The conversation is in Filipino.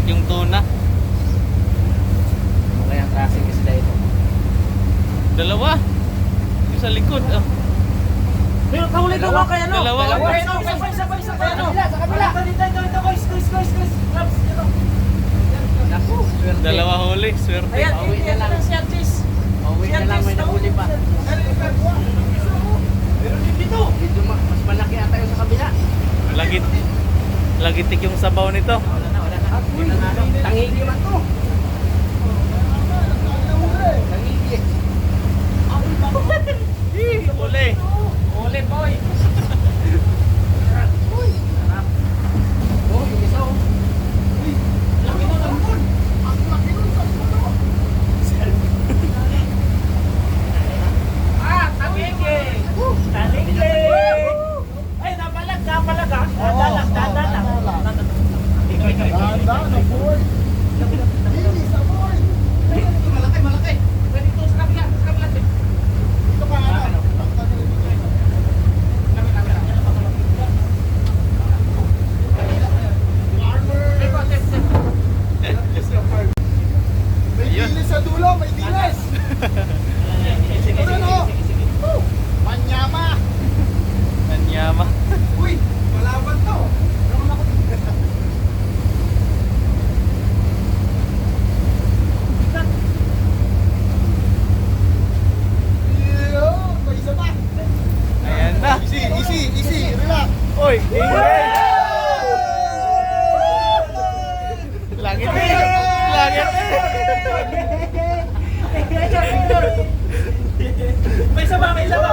yung tuna. Kaya ang klaseng isda ito. Dalawa. Yung sa likod. Oh. Pero kahuli ito mga kaya no? Dalawa. Isa pa kaya no? Sa kabila. Dito, guys. Labs, dito. Naku, swerte. Dalawa huli. Swerte. Ayan, Pauwi na lang. si Artis. Pauwi na lang, may nahuli pa. Meron din dito. Medyo mas malaki ata yung sa kabila. Lagit. Lagitik yung sabaw nito. Wala na. Tangigi man to. Tangigi. Huli. Huli, boy. Oh, yung isa oh. Laki na naman. Ang laki nun sa puno. Tangigi. Tangigi. Ay, napalag ah. Dalag. Malaki. Pwede ito sa kabila. Ito ka ano? May dilis sa dulo, may dilis! Ano? Manyama! Anyama. Uy, malaban to! May isa pa! Ayan na. Easy, relax! Oy, ingay. Langit. May isa ba?